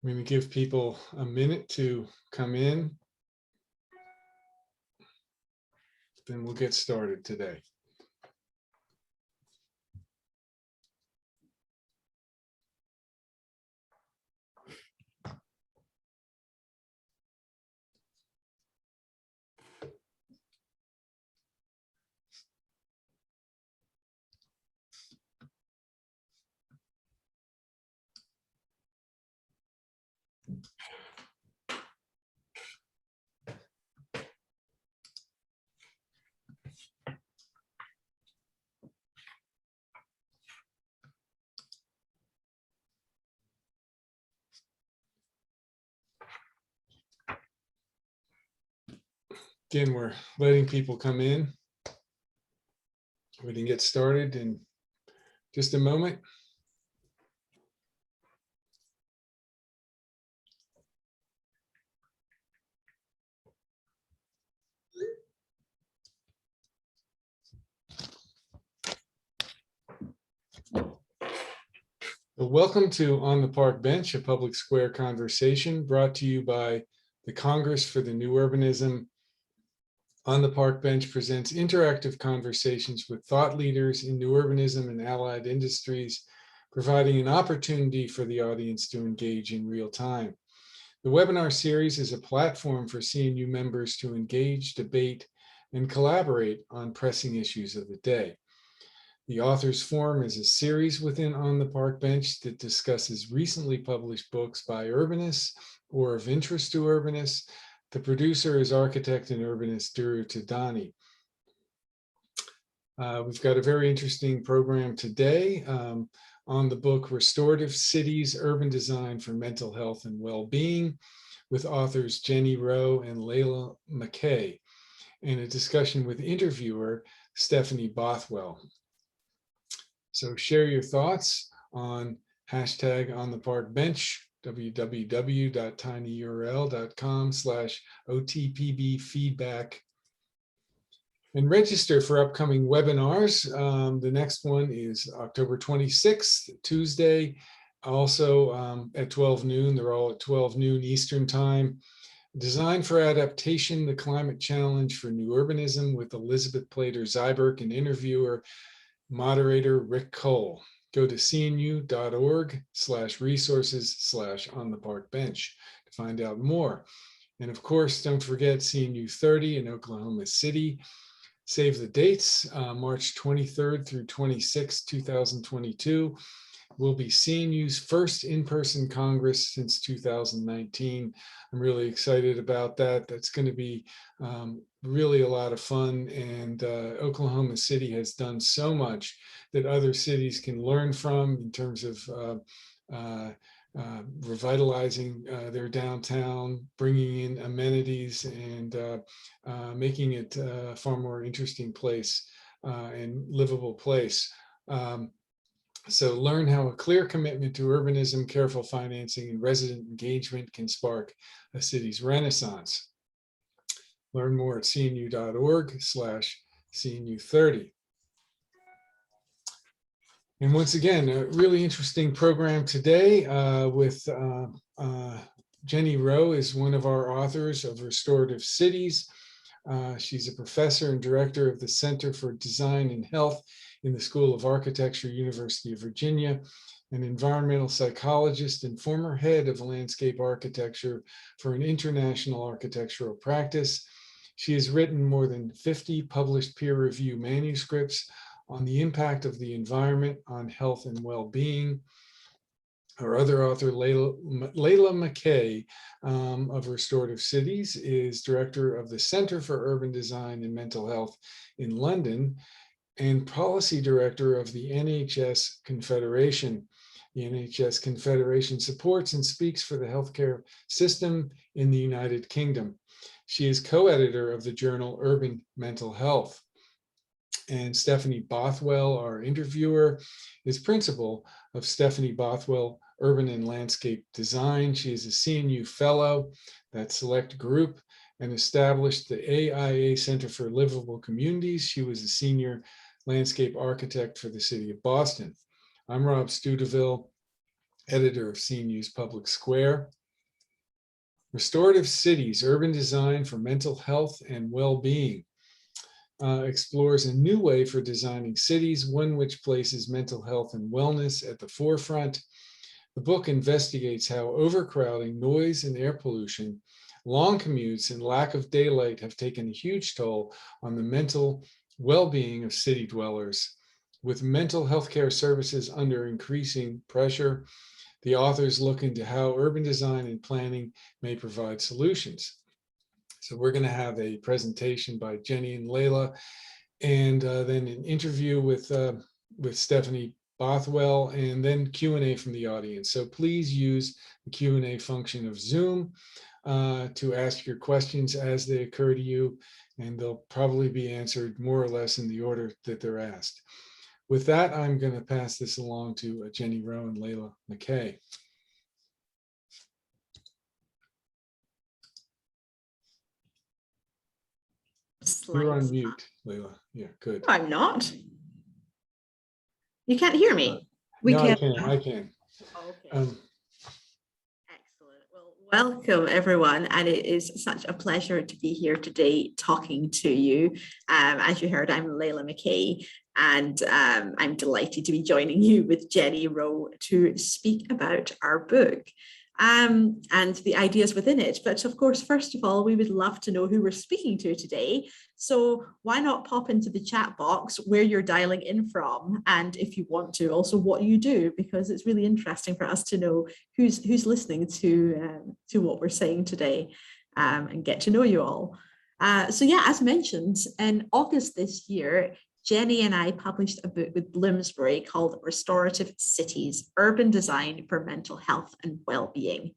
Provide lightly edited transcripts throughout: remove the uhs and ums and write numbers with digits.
I'm going to give people a minute to come in, then we'll get started today. Again, we're letting people come in. We can get started in just a moment. Welcome to On the Park Bench, a public square conversation brought to you by the Congress for the New Urbanism. On the Park Bench presents interactive conversations with thought leaders in new urbanism and allied industries, providing an opportunity for the audience to engage in real time. The webinar series is a platform for CNU members to engage, debate, and collaborate on pressing issues of the day. The Authors Forum is a series within On the Park Bench that discusses recently published books by urbanists or of interest to urbanists. The producer is architect and urbanist Duru Tadani. We've got a very interesting program today on the book Restorative Cities, Urban Design for Mental Health and Wellbeing with authors Jenny Roe and Layla McCay, and a discussion with interviewer Stephanie Bothwell. So share your thoughts on hashtag On the Park Bench, www.tinyurl.com/OTPB feedback, and register for upcoming webinars. The next one is October 26th, Tuesday, also at 12 noon. They're all at 12 noon Eastern time. Design for Adaptation, the Climate Challenge for New Urbanism with Elizabeth Plater-Zyberk and interviewer moderator Rick Cole. Go to cnu.org/resources/on-the-park-bench to find out more. And of course, don't forget CNU 30 in Oklahoma City. Save the dates, March 23rd through 26th, 2022. Will be CNU's first in-person Congress since 2019. I'm really excited about that. That's going to be really a lot of fun. And Oklahoma City has done so much that other cities can learn from in terms of revitalizing their downtown, bringing in amenities, and making it a far more interesting place and livable place. So learn how a clear commitment to urbanism, careful financing, and resident engagement can spark a city's renaissance. Learn more at cnu.org/CNU30. And once again, a really interesting program today with Jenny Roe is one of our authors of Restorative Cities. She's a professor and director of the Center for Design and Health in the School of Architecture, University of Virginia, an environmental psychologist and former head of landscape architecture for an international architectural practice. She has written more than 50 published peer-reviewed manuscripts on the impact of the environment on health and well-being. Our other author, Layla McCay of Restorative Cities, is director of the Center for Urban Design and Mental Health in London and policy director of the NHS Confederation. The NHS Confederation supports and speaks for the healthcare system in the United Kingdom. She is co-editor of the journal Urban Mental Health. And Stephanie Bothwell, our interviewer, is principal of Stephanie Bothwell Urban and Landscape Design. She is a CNU fellow, that select group, and established the AIA Center for Livable Communities. She was a senior landscape architect for the city of Boston. I'm Rob Studeville, editor of CNU's Public Square. Restorative Cities, Urban Design for Mental Health and Well-Being, explores a new way for designing cities, one which places mental health and wellness at the forefront. The book investigates how overcrowding, noise, and air pollution, long commutes, and lack of daylight have taken a huge toll on the mental well-being of city dwellers. With mental health care services under increasing pressure, the authors look into how urban design and planning may provide solutions. So we're going to have a presentation by Jenny and Layla, and then an interview with Stephanie Bothwell, and then Q&A from the audience. So please use the Q&A function of Zoom to ask your questions as they occur to you, and they'll probably be answered more or less in the order that they're asked. With that, I'm going to pass this along to Jenny Rowe and Layla McCay. You're on mute, Layla. Yeah, good. I'm not. You can't hear me? We no, can. I can. Okay. Excellent. Well, welcome everyone, and it is such a pleasure to be here today talking to you. As you heard, I'm Layla McCay, and I'm delighted to be joining you with Jenny Rowe to speak about our book and the ideas within it. But of course, first of all, we would love to know who we're speaking to today. So why not pop into the chat box where you're dialing in from, and if you want to, also what you do, because it's really interesting for us to know who's listening to what we're saying today, and get to know you all. So yeah, as mentioned, in August this year, Jenny and I published a book with Bloomsbury called Restorative Cities, Urban Design for Mental Health and Wellbeing.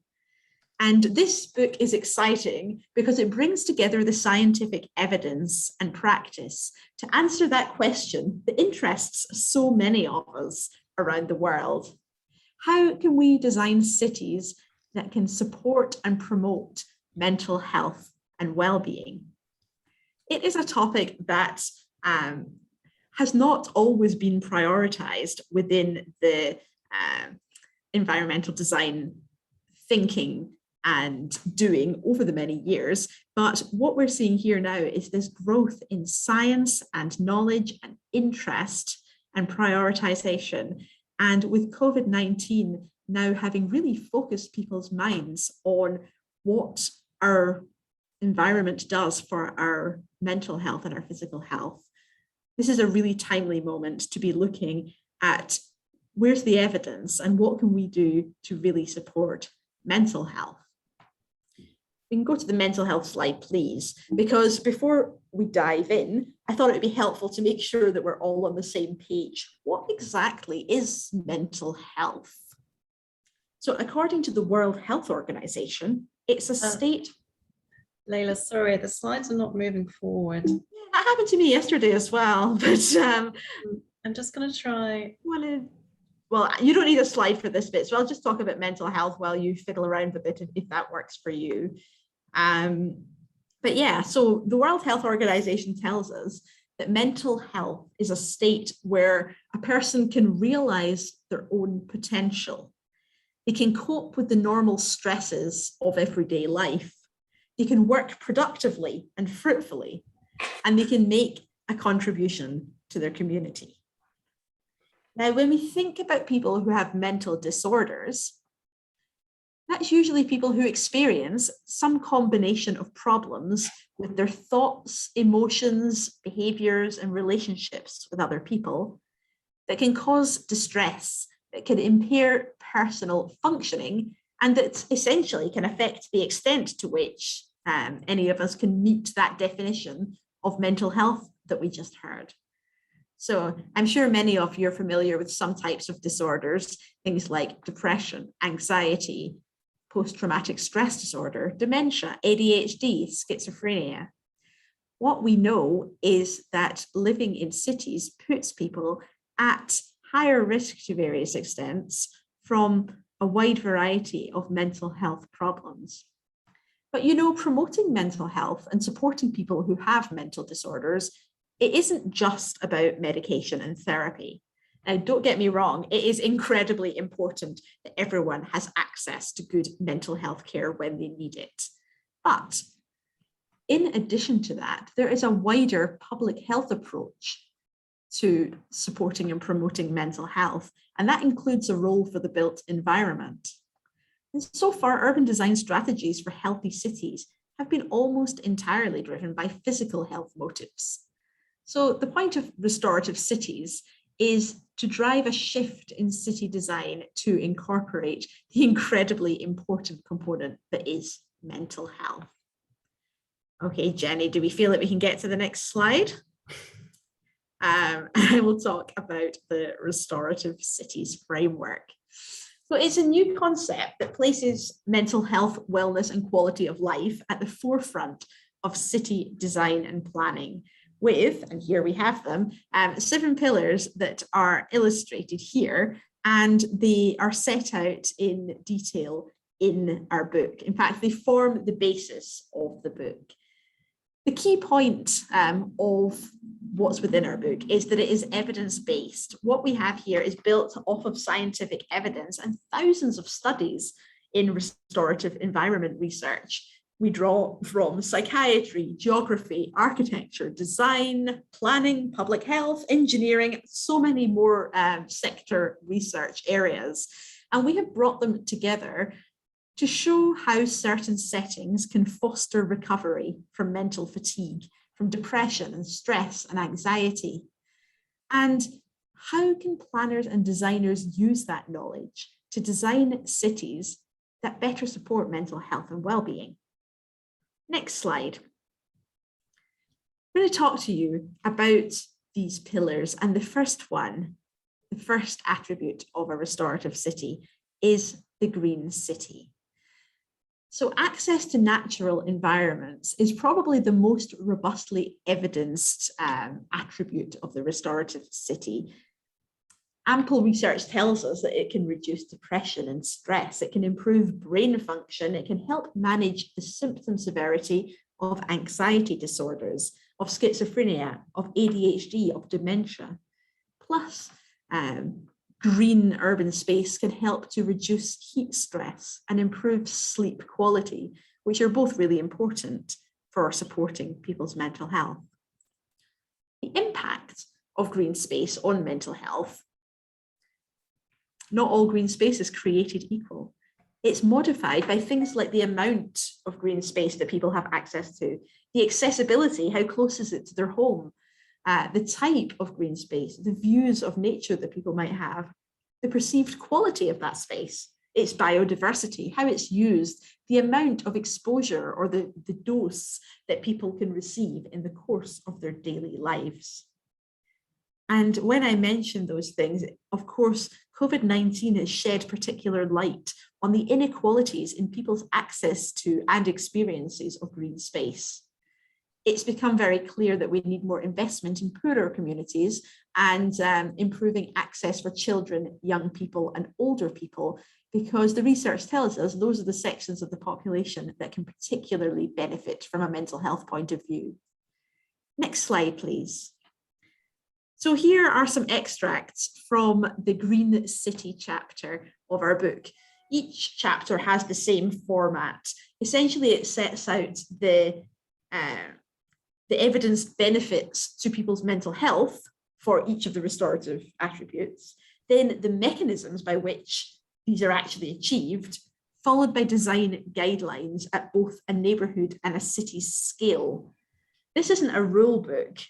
And this book is exciting because it brings together the scientific evidence and practice to answer that question that interests so many of us around the world. How can we design cities that can support and promote mental health and well-being? It is a topic that has not always been prioritized within the environmental design thinking and doing over the many years. But what we're seeing here now is this growth in science and knowledge and interest and prioritization. And with COVID-19 now having really focused people's minds on what our environment does for our mental health and our physical health, this is a really timely moment to be looking at where's the evidence and what can we do to really support mental health. We can go to the mental health slide, please, because before we dive in, I thought it would be helpful to make sure that we're all on the same page. What exactly is mental health? So according to the World Health Organization, it's a state... Layla, sorry, the slides are not moving forward. Yeah, that happened to me yesterday as well, but I'm just going to try. Well, you don't need a slide for this bit, so I'll just talk about mental health while you fiddle around with it if that works for you. But yeah, so the World Health Organization tells us that mental health is a state where a person can realize their own potential. They can cope with the normal stresses of everyday life. They can work productively and fruitfully, and they can make a contribution to their community. Now, when we think about people who have mental disorders, that's usually people who experience some combination of problems with their thoughts, emotions, behaviors, and relationships with other people that can cause distress, that can impair personal functioning, and that essentially can affect the extent to which any of us can meet that definition of mental health that we just heard. So I'm sure many of you are familiar with some types of disorders, things like depression, anxiety, post-traumatic stress disorder, dementia, ADHD, schizophrenia. What we know is that living in cities puts people at higher risk to various extents from a wide variety of mental health problems. But you know, promoting mental health and supporting people who have mental disorders, it isn't just about medication and therapy. Now, don't get me wrong, it is incredibly important that everyone has access to good mental health care when they need it. But in addition to that, there is a wider public health approach to supporting and promoting mental health, and that includes a role for the built environment. And so far, urban design strategies for healthy cities have been almost entirely driven by physical health motives. So the point of restorative cities is to drive a shift in city design to incorporate the incredibly important component that is mental health. Okay, Jenny, do we feel that we can get to the next slide? I will talk about the Restorative Cities framework. So it's a new concept that places mental health, wellness, and quality of life at the forefront of city design and planning with, and here we have them, 7 pillars that are illustrated here, and they are set out in detail in our book. In fact, they form the basis of the book. The key point of what's within our book is that it is evidence-based. What we have here is built off of scientific evidence and thousands of studies in restorative environment research. We draw from psychiatry, geography, architecture, design, planning, public health, engineering, so many more sector research areas. And we have brought them together to show how certain settings can foster recovery from mental fatigue, from depression and stress and anxiety. And how can planners and designers use that knowledge to design cities that better support mental health and well-being? Next slide. I'm going to talk to you about these pillars, and the first one, the first attribute of a restorative city is the green city. So access to natural environments is probably the most robustly evidenced attribute of the restorative city. Ample research tells us that it can reduce depression and stress, it can improve brain function, it can help manage the symptom severity of anxiety disorders, of schizophrenia, of ADHD, of dementia. Plus, green urban space can help to reduce heat stress and improve sleep quality, which are both really important for supporting people's mental health. The impact of green space on mental health. Not all green space is created equal. It's modified by things like the amount of green space that people have access to, the accessibility, how close is it to their home, the type of green space, the views of nature that people might have, the perceived quality of that space, its biodiversity, how it's used, the amount of exposure or the dose that people can receive in the course of their daily lives. And when I mention those things, of course, COVID-19 has shed particular light on the inequalities in people's access to and experiences of green space. It's become very clear that we need more investment in poorer communities and improving access for children, young people, and older people, because the research tells us those are the sections of the population that can particularly benefit from a mental health point of view. Next slide, please. So here are some extracts from the Green City chapter of our book. Each chapter has the same format. Essentially, it sets out the evidence benefits to people's mental health for each of the restorative attributes, then the mechanisms by which these are actually achieved, followed by design guidelines at both a neighborhood and a city's scale. This isn't a rule book.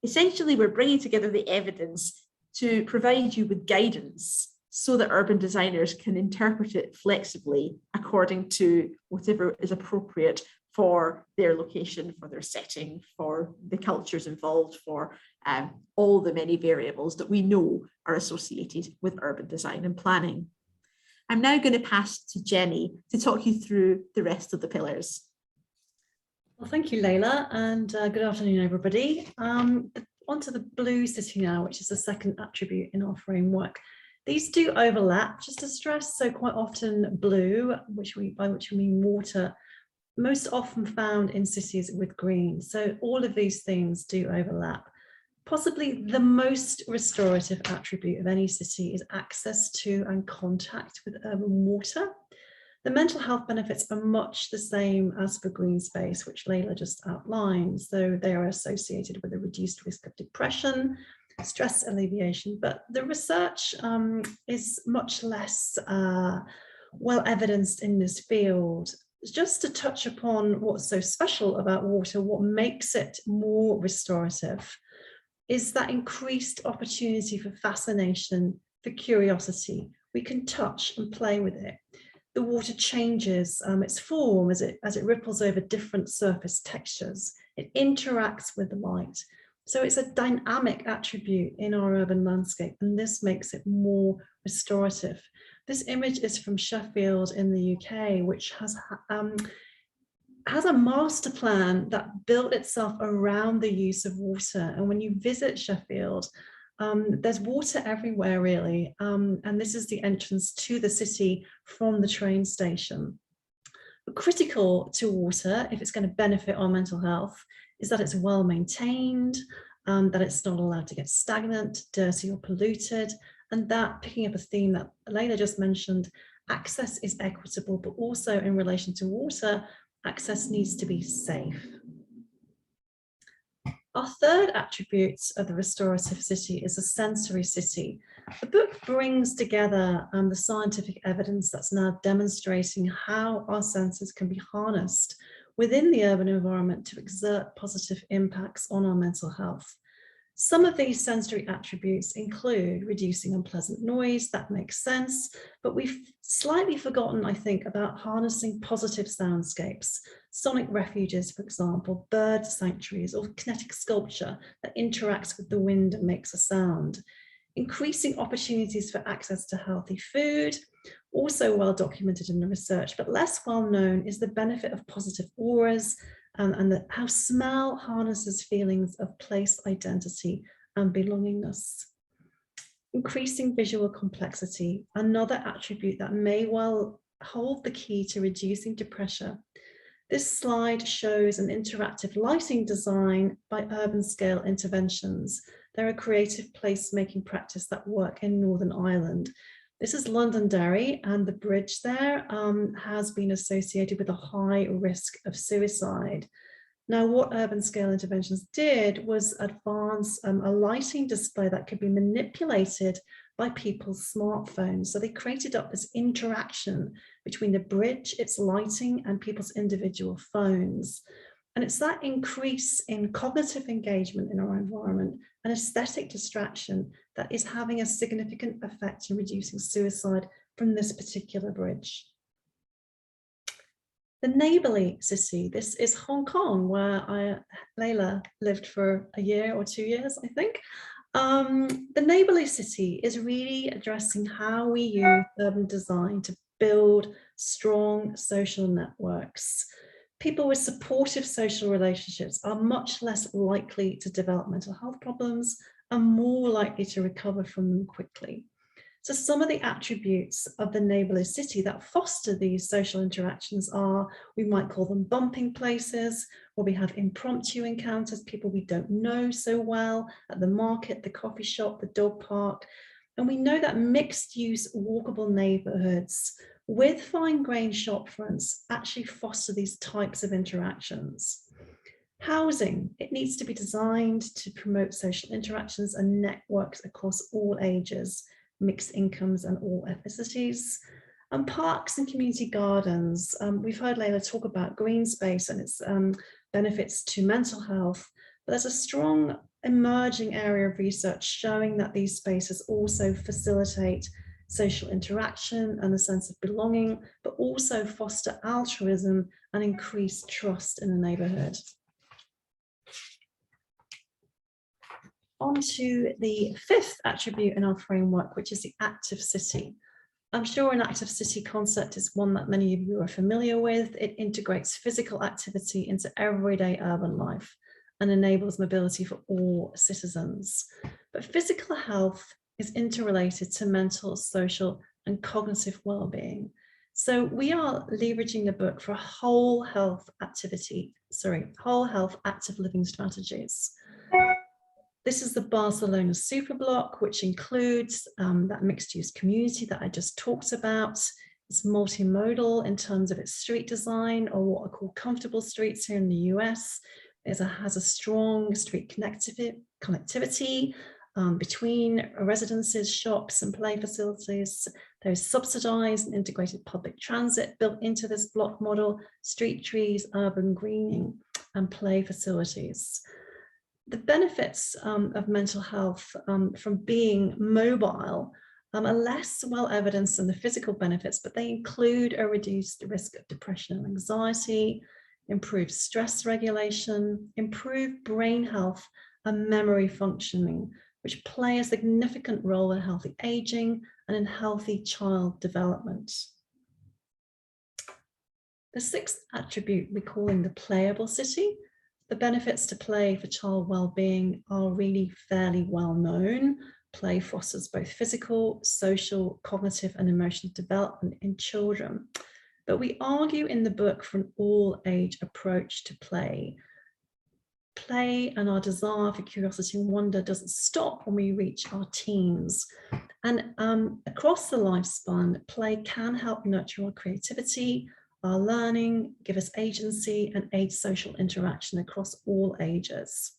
Essentially, we're bringing together the evidence to provide you with guidance so that urban designers can interpret it flexibly according to whatever is appropriate for their location, for their setting, for the cultures involved, for all the many variables that we know are associated with urban design and planning. I'm now going to pass to Jenny to talk you through the rest of the pillars. Well, thank you, Layla, and good afternoon, everybody. Onto the blue city now, which is the second attribute in our framework. These do overlap, just to stress. So quite often blue, by which we mean water, most often found in cities with green. So all of these themes do overlap. Possibly the most restorative attribute of any city is access to and contact with urban water. The mental health benefits are much the same as for green space, which Layla just outlined. So they are associated with a reduced risk of depression, stress alleviation, but the research is much less well evidenced in this field. Just to touch upon what's so special about water, what makes it more restorative is that increased opportunity for fascination, for curiosity. We can touch and play with it. The water changes its form as it ripples over different surface textures. It interacts with the light. So it's a dynamic attribute in our urban landscape, and this makes it more restorative. This image is from Sheffield in the UK, which has a master plan that built itself around the use of water. And when you visit Sheffield, there's water everywhere, really. And this is the entrance to the city from the train station. But critical to water, if it's going to benefit our mental health, is that it's well maintained, that it's not allowed to get stagnant, dirty or polluted, and that, picking up a theme that Layla just mentioned, access is equitable, but also in relation to water, access needs to be safe. Our third attribute of the restorative city is a sensory city. The book brings together the scientific evidence that's now demonstrating how our senses can be harnessed within the urban environment to exert positive impacts on our mental health. Some of these sensory attributes include reducing unpleasant noise. That makes sense, but we've slightly forgotten, I think, about harnessing positive soundscapes, sonic refuges, for example, bird sanctuaries, or kinetic sculpture that interacts with the wind and makes a sound. Increasing opportunities for access to healthy food, also well documented in the research, but less well known is the benefit of positive auras, and how smell harnesses feelings of place identity and belongingness. Increasing visual complexity, another attribute that may well hold the key to reducing depression. This slide shows an interactive lighting design by urban scale interventions. They're a creative placemaking practice that work in Northern Ireland. This is Londonderry, and the bridge there has been associated with a high risk of suicide. Now, what urban scale interventions did was advance a lighting display that could be manipulated by people's smartphones. So they created up this interaction between the bridge, its lighting, and people's individual phones. And it's that increase in cognitive engagement in our environment and aesthetic distraction that is having a significant effect in reducing suicide from this particular bridge. The neighborly city, this is Hong Kong, where Layla lived for a year or 2 years, I think. The neighborly city is really addressing how we use urban design to build strong social networks. People with supportive social relationships are much less likely to develop mental health problems and more likely to recover from them quickly. So some of the attributes of the neighborly city that foster these social interactions are, we might call them bumping places, where we have impromptu encounters, people we don't know so well, at the market, the coffee shop, the dog park. And we know that mixed use walkable neighborhoods with fine-grained shop fronts actually foster these types of interactions. Housing, it needs to be designed to promote social interactions and networks across all ages, mixed incomes and all ethnicities. And parks and community gardens, we've heard Layla talk about green space and its benefits to mental health, but there's a strong emerging area of research showing that these spaces also facilitate social interaction and a sense of belonging, but also foster altruism and increase trust in the neighborhood. On to the fifth attribute in our framework, which is the active city. I'm sure an active city concept is one that many of you are familiar with. It integrates physical activity into everyday urban life and enables mobility for all citizens. But physical health is interrelated to mental, social, and cognitive well-being. So we are leveraging the book for whole health active living strategies. This is the Barcelona superblock, which includes that mixed-use community that I just talked about. It's multimodal in terms of its street design, or what are called comfortable streets here in the US. It has a strong street connectivity between residences, shops, and play facilities. There's subsidized and integrated public transit built into this block model, street trees, urban greening, and play facilities. The benefits of mental health from being mobile are less well evidenced than the physical benefits, but they include a reduced risk of depression and anxiety, improved stress regulation, improved brain health and memory functioning, which play a significant role in healthy aging and in healthy child development. The sixth attribute we're calling the playable city. The benefits to play for child well-being are really fairly well known. Play fosters both physical, social, cognitive, and emotional development in children. But we argue in the book for an all-age approach to play. Play and our desire for curiosity and wonder doesn't stop when we reach our teens. And across the lifespan, play can help nurture our creativity, our learning, give us agency, and aid social interaction across all ages.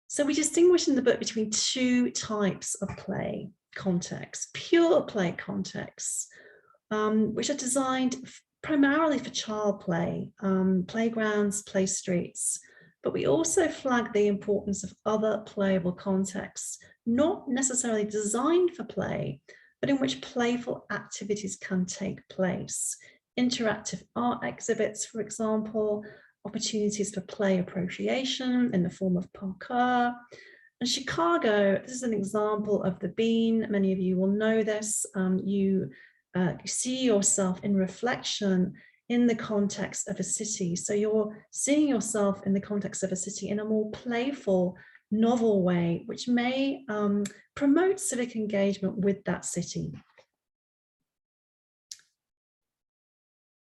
So we distinguish in the book between two types of play contexts: pure play contexts, which are designed primarily for child play, playgrounds, play streets. But we also flag the importance of other playable contexts, not necessarily designed for play, but in which playful activities can take place. Interactive art exhibits, for example, opportunities for play appropriation in the form of parkour. In Chicago, this is an example of the bean. Many of you will know this. You see yourself in reflection in the context of a city. So you're seeing yourself in the context of a city in a more playful, novel way, which may promote civic engagement with that city.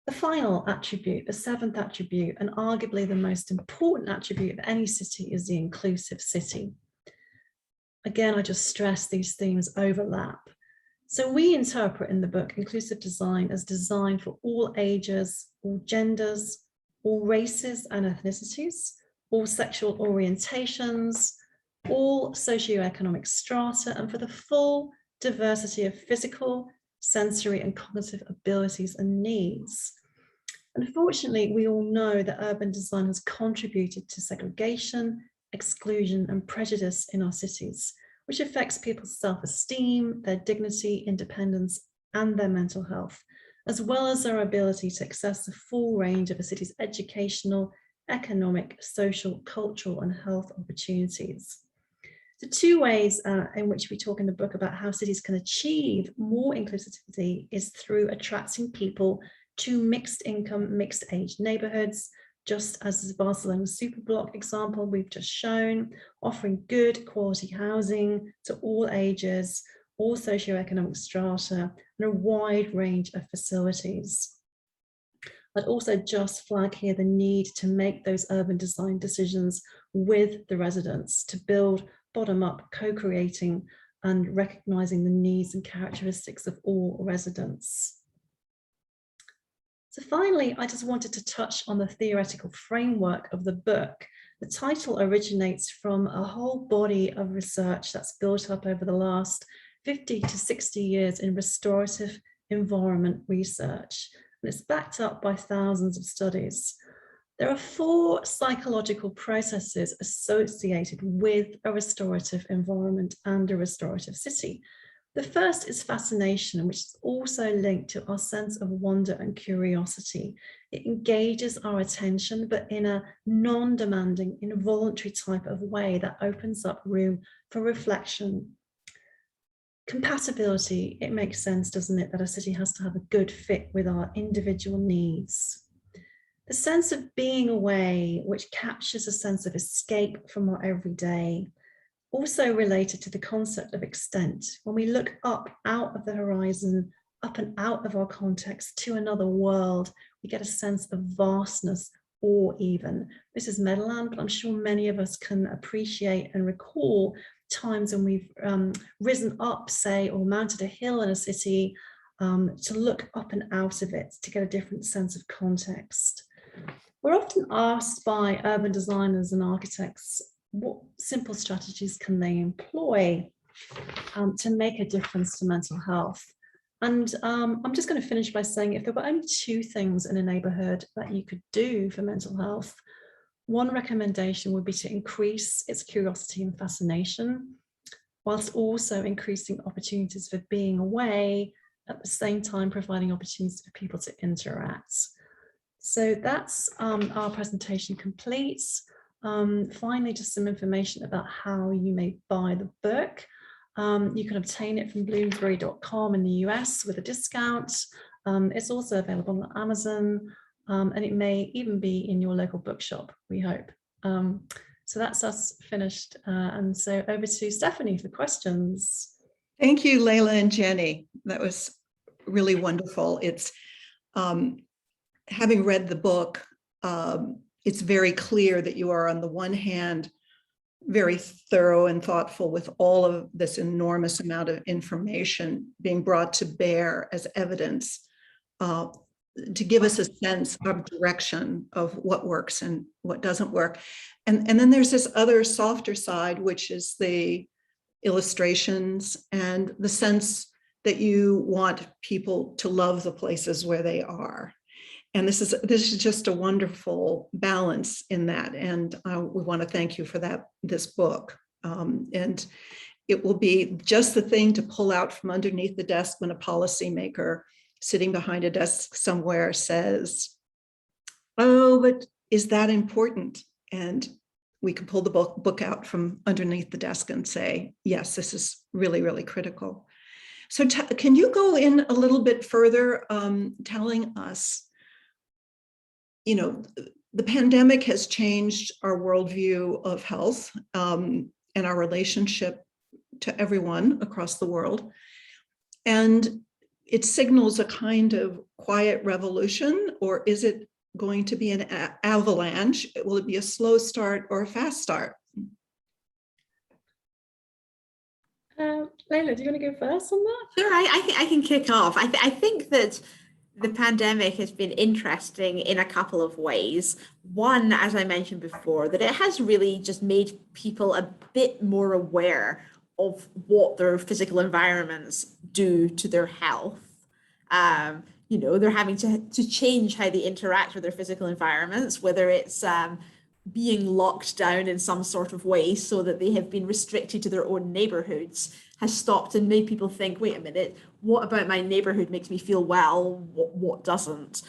The final attribute, the seventh attribute, and arguably the most important attribute of any city, is the inclusive city. Again, I just stress these themes overlap. So we interpret in the book inclusive design as design for all ages, all genders, all races and ethnicities, all sexual orientations, all socioeconomic strata, and for the full diversity of physical, sensory, and cognitive abilities and needs. Unfortunately, we all know that urban design has contributed to segregation, exclusion, and prejudice in our cities, which affects people's self-esteem, their dignity, independence, and their mental health, as well as their ability to access the full range of a city's educational, economic, social, cultural, and health opportunities. The two ways in which we talk in the book about how cities can achieve more inclusivity is through attracting people to mixed income, mixed age neighborhoods, just as the Barcelona superblock example we've just shown, offering good quality housing to all ages, all socioeconomic strata, and a wide range of facilities. I'd also just flag here the need to make those urban design decisions with the residents, to build bottom-up, co-creating and recognizing the needs and characteristics of all residents. So finally, I just wanted to touch on the theoretical framework of the book. The title originates from a whole body of research that's built up over the last 50 to 60 years in restorative environment research, and it's backed up by thousands of studies. There are 4 psychological processes associated with a restorative environment and a restorative city. The first is fascination, which is also linked to our sense of wonder and curiosity. It engages our attention, but in a non-demanding, involuntary type of way that opens up room for reflection. Compatibility, it makes sense, doesn't it, that a city has to have a good fit with our individual needs. The sense of being away, which captures a sense of escape from our everyday. Also related to the concept of extent. When we look up out of the horizon, up and out of our context to another world, we get a sense of vastness, or even. This is Meadowland, but I'm sure many of us can appreciate and recall times when we've risen up, say, or mounted a hill in a city to look up and out of it to get a different sense of context. We're often asked by urban designers and architects, what simple strategies can they employ to make a difference to mental health? And I'm just going to finish by saying, if there were only two things in a neighborhood that you could do for mental health, one recommendation would be to increase its curiosity and fascination, whilst also increasing opportunities for being away, at the same time providing opportunities for people to interact. So that's our presentation complete. Finally, just some information about how you may buy the book. You can obtain it from bloomsbury.com in the US with a discount. It's also available on Amazon, and it may even be in your local bookshop, we hope. So that's us finished. And so over to Stephanie for questions. Thank you, Layla and Jenny. That was really wonderful. It's having read the book, it's very clear that you are on the one hand very thorough and thoughtful with all of this enormous amount of information being brought to bear as evidence to give us a sense of direction of what works and what doesn't work. And then there's this other softer side, which is the illustrations and the sense that you want people to love the places where they are. And this is just a wonderful balance in that. And we want to thank you for this book. And it will be just the thing to pull out from underneath the desk when a policymaker sitting behind a desk somewhere says, oh, but is that important? And we can pull the book out from underneath the desk and say, yes, this is really, really critical. So can you go in a little bit further, telling us, you know, the pandemic has changed our worldview of health and our relationship to everyone across the world. And it signals a kind of quiet revolution, or is it going to be an avalanche? Will it be a slow start or a fast start? Layla, do you want to go first on that? Sure, I can kick off. I think that the pandemic has been interesting in a couple of ways. One, as I mentioned before, that it has really just made people a bit more aware of what their physical environments do to their health. You know, they're having to change how they interact with their physical environments, whether it's being locked down in some sort of way so that they have been restricted to their own neighborhoods, has stopped and made people think, wait a minute, what about my neighborhood makes me feel well? What doesn't?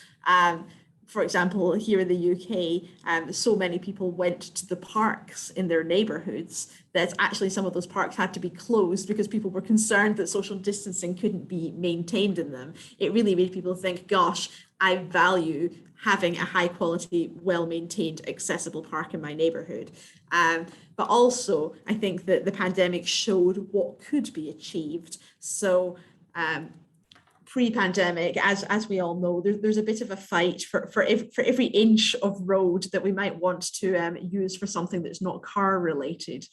For example, here in the UK, so many people went to the parks in their neighborhoods that actually some of those parks had to be closed because people were concerned that social distancing couldn't be maintained in them. It really made people think, gosh, I value having a high quality, well-maintained, accessible park in my neighborhood. But also, I think that the pandemic showed what could be achieved. So pre-pandemic, as we all know, there's a bit of a fight for every inch of road that we might want to use for something that's not car related.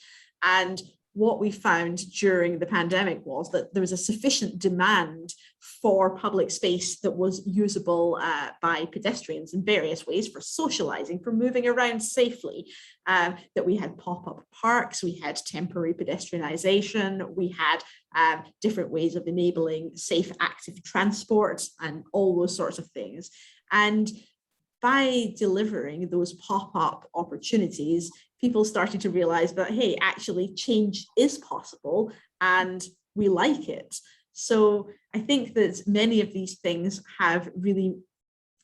And what we found during the pandemic was that there was a sufficient demand for public space that was usable by pedestrians in various ways, for socializing, for moving around safely, that we had pop-up parks, we had temporary pedestrianization, we had different ways of enabling safe, active transport and all those sorts of things. And by delivering those pop-up opportunities, people started to realize that, hey, actually change is possible and we like it. So I think that many of these things have really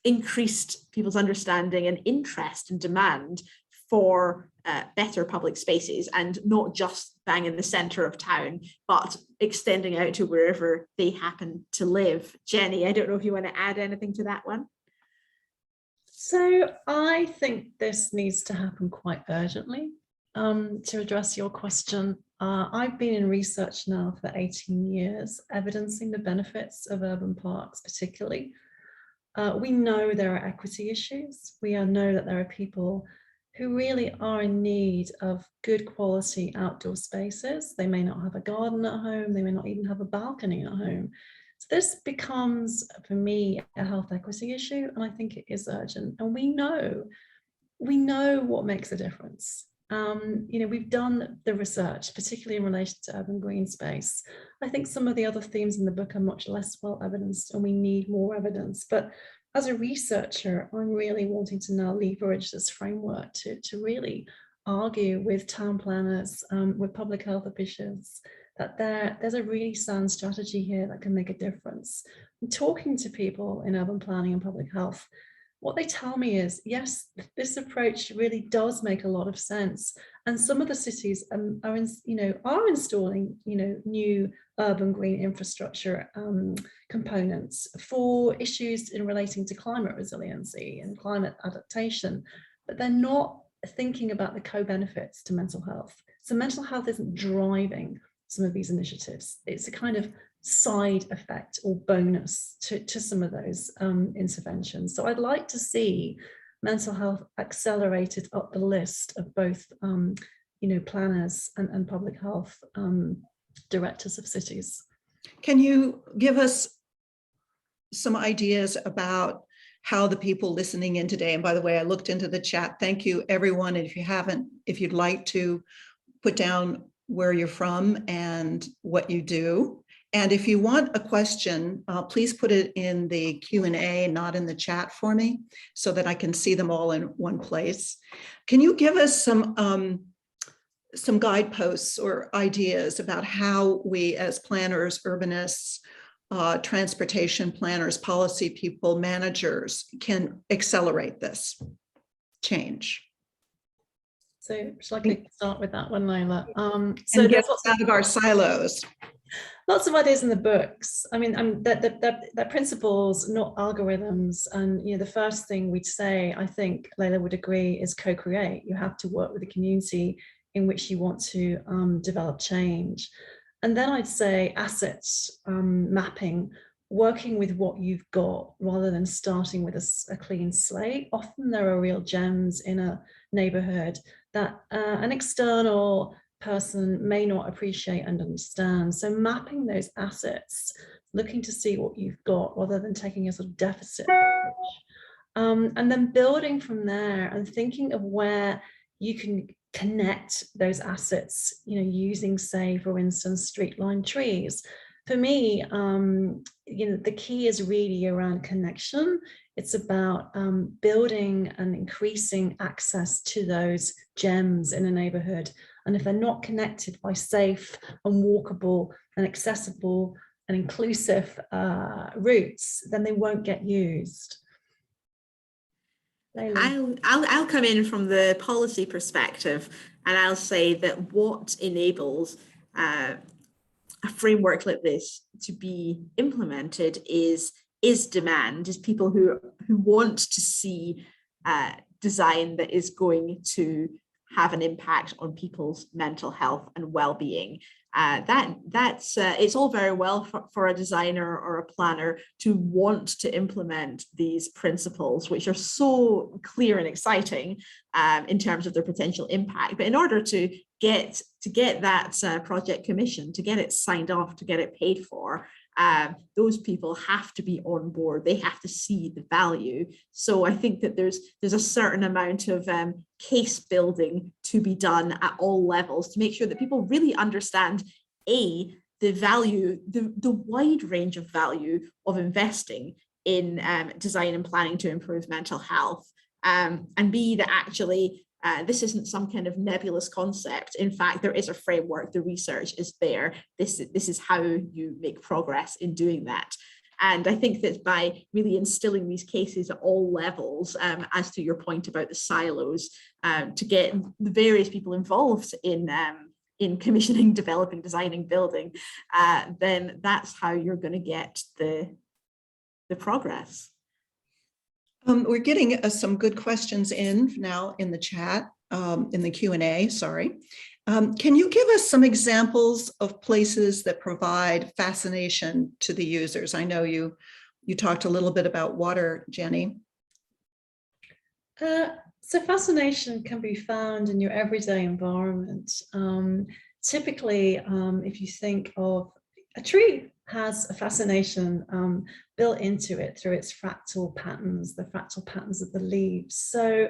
increased people's understanding and interest and demand for better public spaces, and not just bang in the center of town, but extending out to wherever they happen to live. Jenny, I don't know if you want to add anything to that one. So I think this needs to happen quite urgently. To address your question, I've been in research now for 18 years, evidencing the benefits of urban parks particularly. We know there are equity issues. We know that there are people who really are in need of good quality outdoor spaces. They may not have a garden at home. They may not even have a balcony at home. So this becomes, for me, a health equity issue, and I think it is urgent. And we know what makes a difference. We've done the research, particularly in relation to urban green space. I think some of the other themes in the book are much less well evidenced, and we need more evidence. But as a researcher, I'm really wanting to now leverage this framework to really argue with town planners, with public health officials, that there's a really sound strategy here that can make a difference. I'm talking to people in urban planning and public health. What they tell me is, yes, this approach really does make a lot of sense. And some of the cities are installing, new urban green infrastructure components for issues in relating to climate resiliency and climate adaptation, but they're not thinking about the co-benefits to mental health. So mental health isn't driving some of these initiatives. It's a kind of side effect or bonus to some of those interventions. So I'd like to see mental health accelerated up the list of both planners and public health directors of cities. Can you give us some ideas about how the people listening in today, and by the way, I looked into the chat, thank you everyone, and if you'd like to put down where you're from and what you do. And if you want a question, please put it in the Q&A, not in the chat for me, so that I can see them all in one place. Can you give us some guideposts or ideas about how we as planners, urbanists, transportation planners, policy people, managers can accelerate this change? So shall I start with that one, Layla? So get us out of our silos. Lots of ideas in the books. I mean, they're principles, not algorithms. And the first thing we'd say, I think Layla would agree, is co-create. You have to work with the community in which you want to develop change. And then I'd say assets mapping, working with what you've got rather than starting with a clean slate. Often there are real gems in a neighborhood that an external person may not appreciate and understand. So mapping those assets, looking to see what you've got rather than taking a sort of deficit approach. And then building from there and thinking of where you can connect those assets, using, say, for instance, street line trees. For me, the key is really around connection. It's about building and increasing access to those gems in a neighborhood. And if they're not connected by safe and walkable and accessible and inclusive routes, then they won't get used. I'll come in from the policy perspective, and I'll say that what enables a framework like this to be implemented is demand, is people who want to see design that is going to have an impact on people's mental health and well-being. It's all very well for a designer or a planner to want to implement these principles, which are so clear and exciting in terms of their potential impact. But in order to get that project commissioned, to get it signed off, to get it paid for, those people have to be on board. They have to see the value. So I think that there's a certain amount of case building to be done at all levels to make sure that people really understand the value, the wide range of value of investing in design and planning to improve mental health, and B, that actually this isn't some kind of nebulous concept. In fact, there is a framework, the research is there. This is how you make progress in doing that. And I think that by really instilling these cases at all levels, as to your point about the silos, to get the various people involved in commissioning, developing, designing, building, then that's how you're going to get the progress. We're getting some good questions in now in the chat, in the Q&A, sorry. Can you give us some examples of places that provide fascination to the users? I know you You talked a little bit about water, Jenny. So fascination can be found in your everyday environment. Typically, if you think of a tree has a fascination built into it through its fractal patterns, the fractal patterns of the leaves. So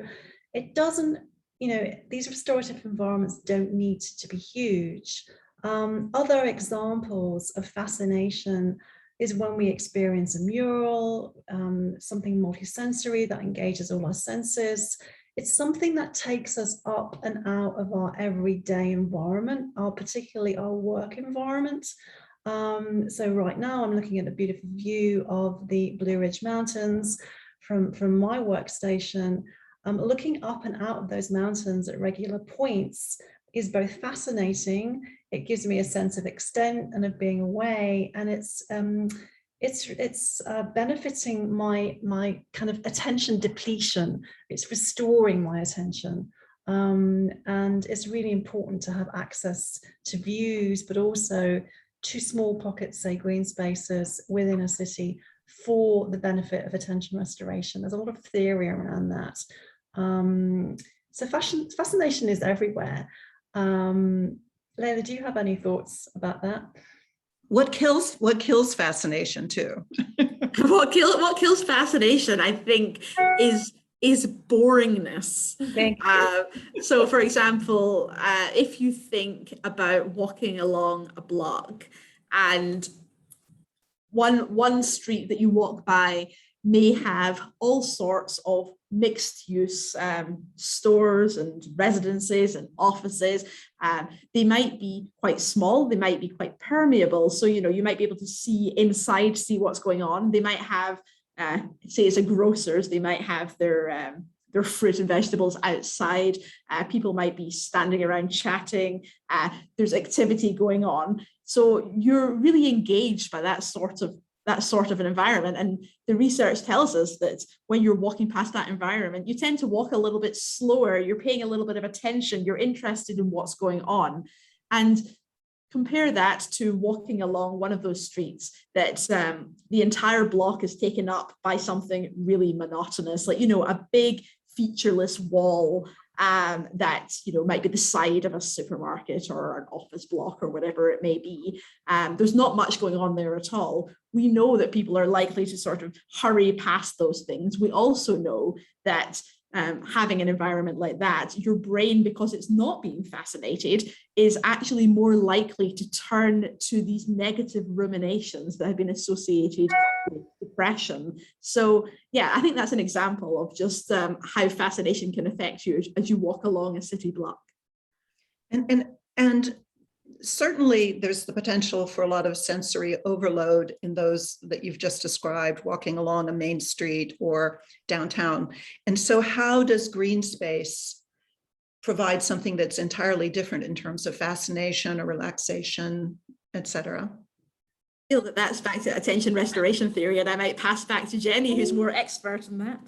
it doesn't, these restorative environments don't need to be huge. Other examples of fascination is when we experience a mural, something multisensory that engages all our senses. It's something that takes us up and out of our everyday environment, particularly our work environment. So right now I'm looking at the beautiful view of the Blue Ridge Mountains from my workstation. Looking up and out of those mountains at regular points is both fascinating. It gives me a sense of extent and of being away, and it's benefiting my kind of attention depletion. It's restoring my attention, and it's really important to have access to views, but also to small pockets, say green spaces within a city, for the benefit of attention restoration. There's a lot of theory around that. So fascination is everywhere. Layla, do you have any thoughts about that? What kills fascination too? What kills fascination, I think, is boringness. Thank you. So, for example, if you think about walking along a block, and one street that you walk by may have all sorts of mixed use stores and residences and offices. They might be quite small, they might be quite permeable. So, you might be able to see inside, see what's going on. They might have, say it's a grocer's, they might have their fruit and vegetables outside. People might be standing around chatting. There's activity going on. So you're really engaged by that sort of an environment. And the research tells us that when you're walking past that environment, you tend to walk a little bit slower, you're paying a little bit of attention, you're interested in what's going on. And compare that to walking along one of those streets that the entire block is taken up by something really monotonous, like, a big featureless wall that might be the side of a supermarket or an office block or whatever it may be. There's not much going on there at all. We know that people are likely to sort of hurry past those things. We also know that having an environment like that, your brain, because it's not being fascinated, is actually more likely to turn to these negative ruminations that have been associated with depression. So yeah, I think that's an example of just how fascination can affect you as you walk along a city block. And certainly there's the potential for a lot of sensory overload in those that you've just described, walking along a main street or downtown. And so how does green space provide something that's entirely different in terms of fascination or relaxation, et cetera? I feel that's back to attention restoration theory, and I might pass back to Jenny, who's more expert in that.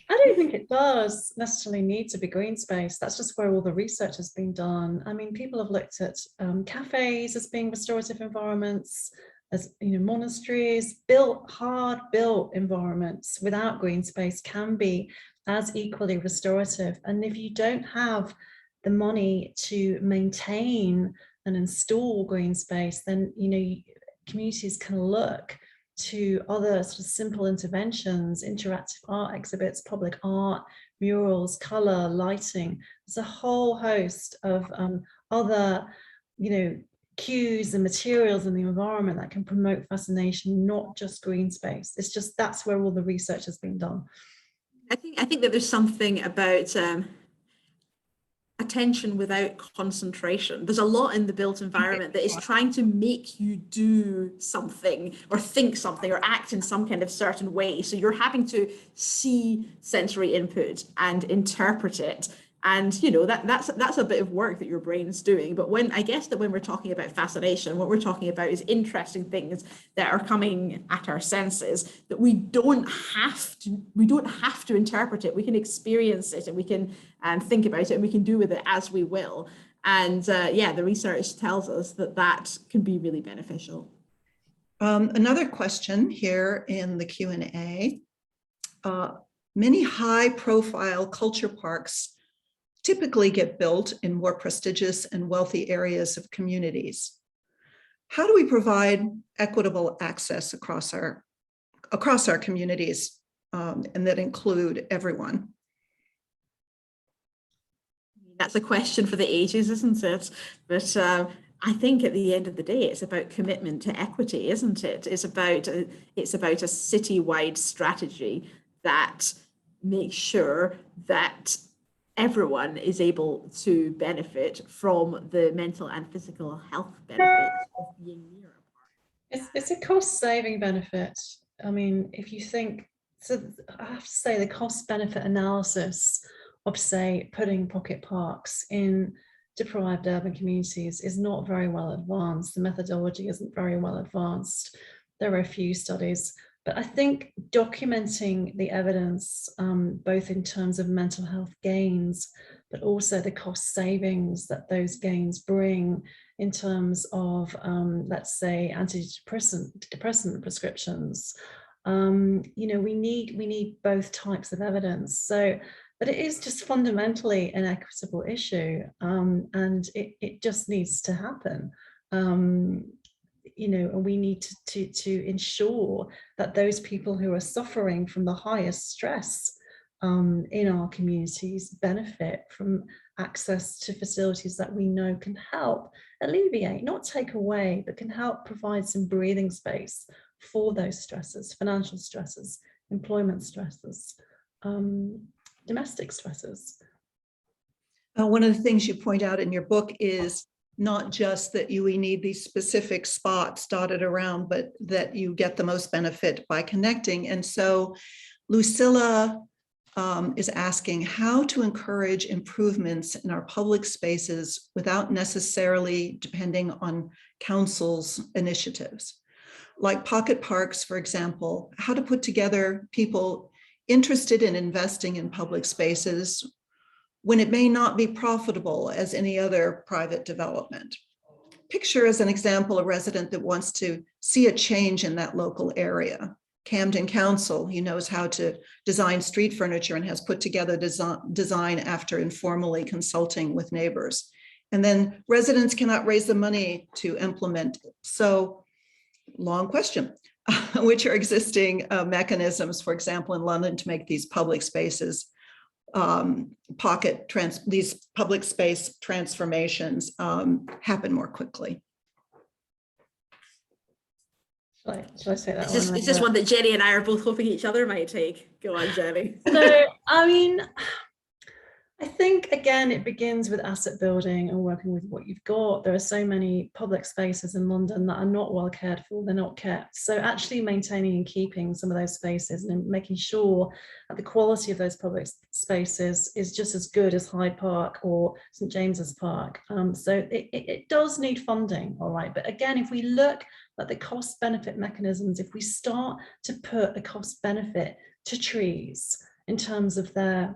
I don't think it does necessarily need to be green space. That's just where all the research has been done. I mean, people have looked at cafes as being restorative environments, as monasteries. Hard built environments without green space can be as equally restorative. And if you don't have the money to maintain and install green space, then communities can look to other sort of simple interventions, interactive art exhibits, public art, murals, color, lighting. There's a whole host of other, cues and materials in the environment that can promote fascination, not just green space. It's just, that's where all the research has been done. I think that there's something about attention without concentration. There's a lot in the built environment that is trying to make you do something or think something or act in some kind of certain way. So you're having to see sensory input and interpret it. And that's a bit of work that your brain's doing. But when we're talking about fascination, what we're talking about is interesting things that are coming at our senses that we don't have to interpret it. We can experience it, and we can think about it, and we can do with it as we will. And the research tells us that can be really beneficial. Another question here in the Q&A. Many high-profile culture parks typically get built in more prestigious and wealthy areas of communities. How do we provide equitable access across our communities, and that include everyone? That's a question for the ages, isn't it? But I think at the end of the day, it's about commitment to equity, isn't it? It's about a citywide strategy that makes sure that everyone is able to benefit from the mental and physical health benefits of being near a park. It's a cost-saving benefit. I mean, if you think, so I have to say the cost-benefit analysis of, say, putting pocket parks in deprived urban communities is not very well advanced. The methodology isn't very well advanced. There are a few studies, but I think documenting the evidence, both in terms of mental health gains, but also the cost savings that those gains bring in terms of, let's say, antidepressant prescriptions. You know, we need both types of evidence. So, but it is just fundamentally an equitable issue, and it just needs to happen. You know, and we need to ensure that those people who are suffering from the highest stress in our communities benefit from access to facilities that we know can help alleviate, not take away, but can help provide some breathing space for those stresses, financial stresses, employment stresses, domestic stresses. One of the things you point out in your book is not just that we need these specific spots dotted around, but that you get the most benefit by connecting. And so Lucilla is asking how to encourage improvements in our public spaces without necessarily depending on council's initiatives. Like pocket parks, for example, how to put together people interested in investing in public spaces when it may not be profitable as any other private development. Picture as an example a resident that wants to see a change in that local area. Camden Council, he knows how to design street furniture and has put together design after informally consulting with neighbors. And then residents cannot raise the money to implement. So, long question. Which are existing mechanisms, for example, in London to make these public spaces these public space transformations happen more quickly. Shall I say that Is this one that Jenny and I are both hoping each other might take? Go on, Jenny. So, I mean, I think, again, it begins with asset building and working with what you've got. There are so many public spaces in London that are not well cared for, they're not kept. So actually maintaining and keeping some of those spaces and making sure that the quality of those public spaces is just as good as Hyde Park or St. James's Park. So it does need funding, all right. But again, if we look at the cost benefit mechanisms, if we start to put a cost benefit to trees in terms of their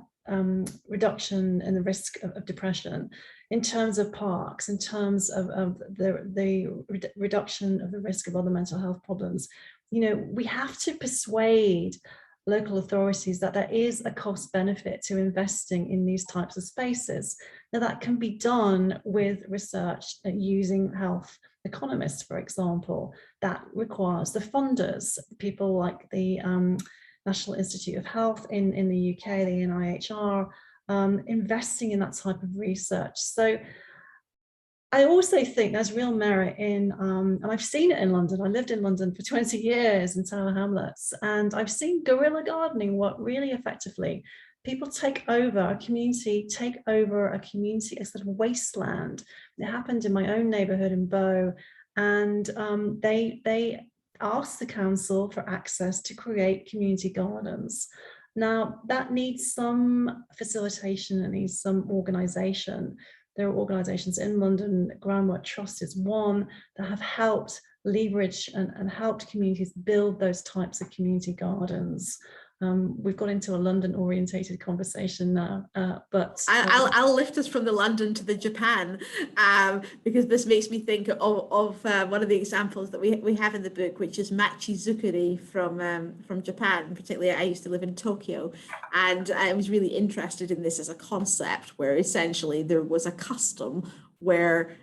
reduction in the risk of depression, in terms of parks, in terms of the reduction of the risk of other mental health problems, you know, we have to persuade local authorities that there is a cost benefit to investing in these types of spaces. Now that can be done with research using health economists, for example. That requires the funders, people like the National Institute of Health in the UK, the NIHR, investing in that type of research. So I also think there's real merit in, and I've seen it in London. I lived in London for 20 years in Tower Hamlets, and I've seen guerrilla gardening work really effectively. People take over a community, a sort of wasteland. It happened in my own neighborhood in Bow, and they asked the council for access to create community gardens. Now that needs some facilitation, it needs some organization. There are organizations in London, Groundwork Trust is one, that have helped leverage and helped communities build those types of community gardens. We've got into a London orientated conversation now, but I'll lift us from the London to the Japan, because this makes me think of one of the examples that we have in the book, which is machizukuri from Japan. Particularly, I used to live in Tokyo, and I was really interested in this as a concept, where essentially there was a custom where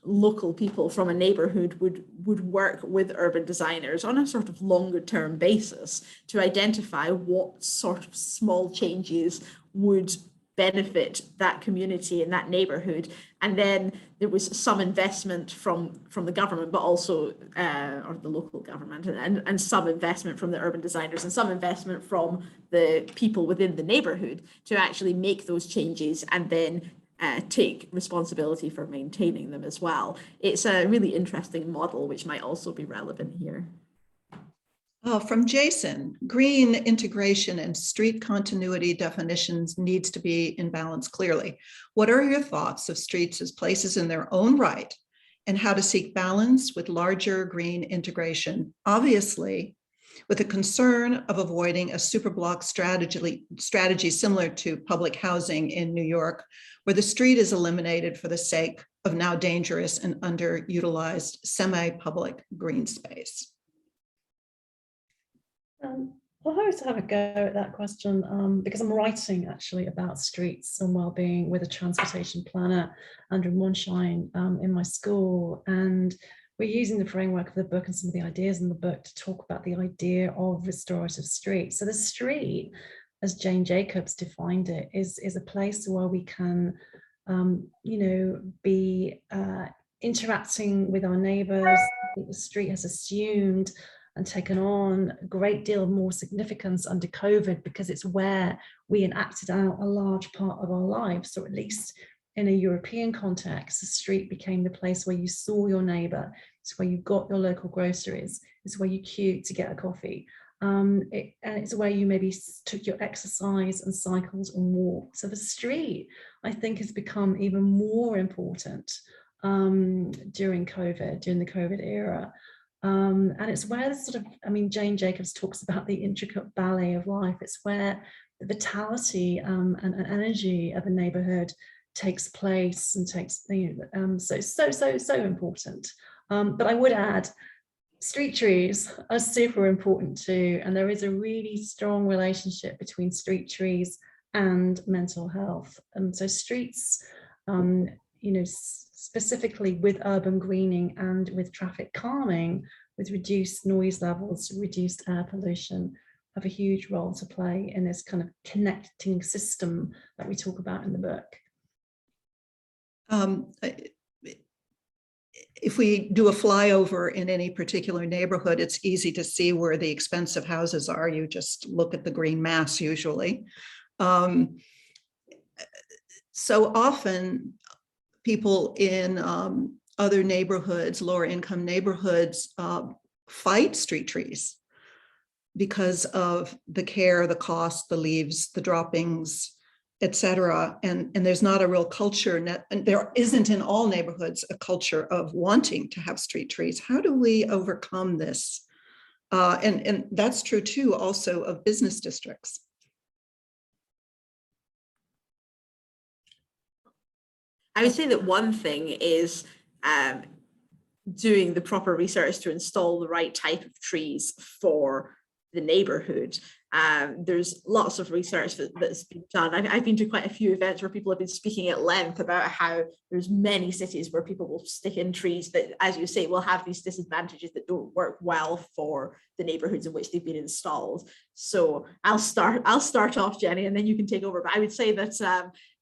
local people from a neighborhood would work with urban designers on a sort of longer term basis to identify what sort of small changes would benefit that community in that neighborhood. And then there was some investment from the government, but also or the local government, and some investment from the urban designers and some investment from the people within the neighborhood to actually make those changes and then take responsibility for maintaining them as well. It's a really interesting model, which might also be relevant here. From Jason, green integration and street continuity definitions needs to be in balance clearly. What are your thoughts of streets as places in their own right and how to seek balance with larger green integration? Obviously, with a concern of avoiding a superblock strategy similar to public housing in New York, where the street is eliminated for the sake of now dangerous and underutilized semi-public green space. I'll always have a go at that question because I'm writing actually about streets and well-being with a transportation planner, Andrew Monshine, in my school, and we're using the framework of the book and some of the ideas in the book to talk about the idea of restorative streets. So the street, as Jane Jacobs defined it, is a place where we can, be interacting with our neighbours. The street has assumed and taken on a great deal more significance under COVID because it's where we enacted out a large part of our lives. So at least in a European context, the street became the place where you saw your neighbour. It's where you got your local groceries. It's where you queued to get a coffee. And it's where you maybe took your exercise and cycles and walked. So the street, I think, has become even more important during the COVID era. And it's where the sort of, Jane Jacobs talks about the intricate ballet of life. It's where the vitality and energy of a neighborhood takes place and takes, so important. But I would add, street trees are super important too. And there is a really strong relationship between street trees and mental health. And so streets, specifically with urban greening and with traffic calming, with reduced noise levels, reduced air pollution, have a huge role to play in this kind of connecting system that we talk about in the book. If we do a flyover in any particular neighborhood, it's easy to see where the expensive houses are. You just look at the green mass usually. So often people in other neighborhoods, lower income neighborhoods, fight street trees because of the care, the cost, the leaves, the droppings, etc. And there's not a real culture, and there isn't in all neighborhoods a culture of wanting to have street trees. How do we overcome this? And that's true too, also of business districts. I would say that one thing is doing the proper research to install the right type of trees for the neighborhood. There's lots of research that's been done. I've been to quite a few events where people have been speaking at length about how there's many cities where people will stick in trees that, as you say, will have these disadvantages that don't work well for the neighborhoods in which they've been installed. So I'll start off, Jenny, and then you can take over. But I would say that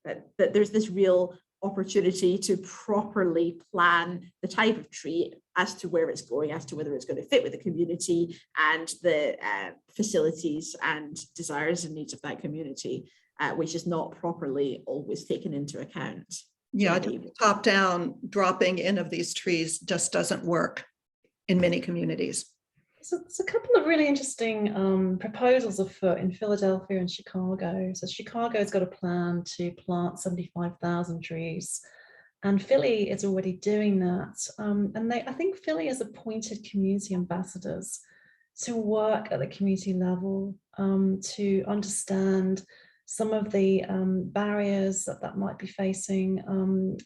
that there's this real opportunity to properly plan the type of tree as to where it's going, as to whether it's going to fit with the community and the facilities and desires and needs of that community, which is not properly always taken into account. Yeah, top down dropping in of these trees just doesn't work in many communities. So there's a couple of really interesting proposals afoot in Philadelphia and Chicago. So Chicago's got a plan to plant 75,000 trees, and Philly is already doing that. And I think Philly has appointed community ambassadors to work at the community level to understand some of the barriers that might be facing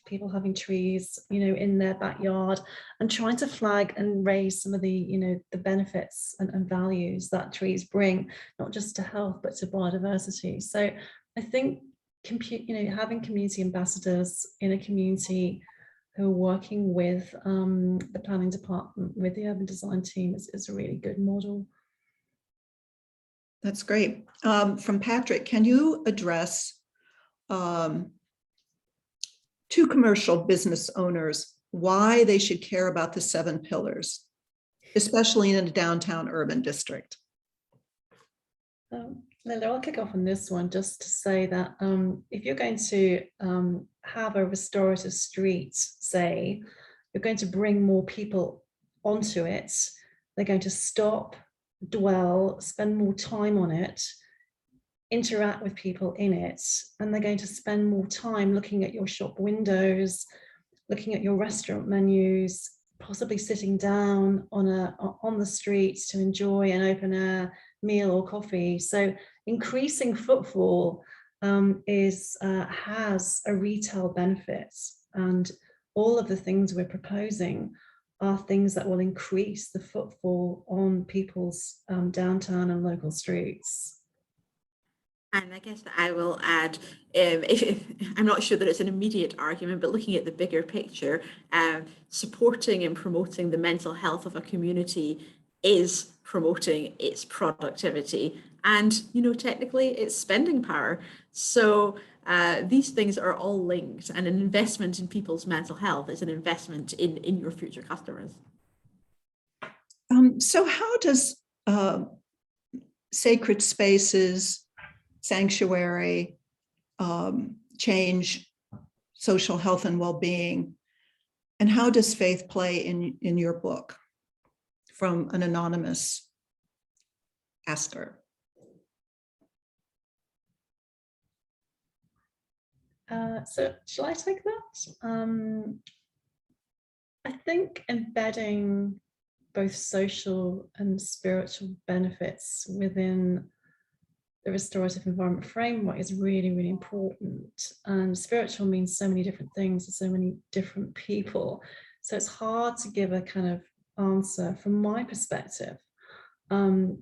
people having trees, in their backyard, and trying to flag and raise some of the, the benefits and values that trees bring, not just to health, but to biodiversity. So I think, having community ambassadors in a community who are working with the planning department, with the urban design team is a really good model. That's great. From Patrick, can you address to commercial business owners why they should care about the 7 pillars, especially in a downtown urban district? Layla, I'll kick off on this one just to say that if you're going to have a restorative street, say, you're going to bring more people onto it, they're going to stop, dwell, spend more time on it, interact with people in it, and they're going to spend more time looking at your shop windows, looking at your restaurant menus, possibly sitting down on the streets to enjoy an open air meal or coffee. So increasing footfall has a retail benefit, and all of the things we're proposing are things that will increase the footfall on people's downtown and local streets. And I guess that I will add, I'm not sure that it's an immediate argument, but looking at the bigger picture, supporting and promoting the mental health of a community is promoting its productivity and, technically its spending power. So these things are all linked, and an investment in people's mental health is an investment in your future customers. So how does sacred spaces, sanctuary, change social health and well-being, and how does faith play in your book? From an anonymous asker. So shall I take that? I think embedding both social and spiritual benefits within the restorative environment framework is really, really important. And spiritual means so many different things to so many different people. So it's hard to give a kind of answer from my perspective.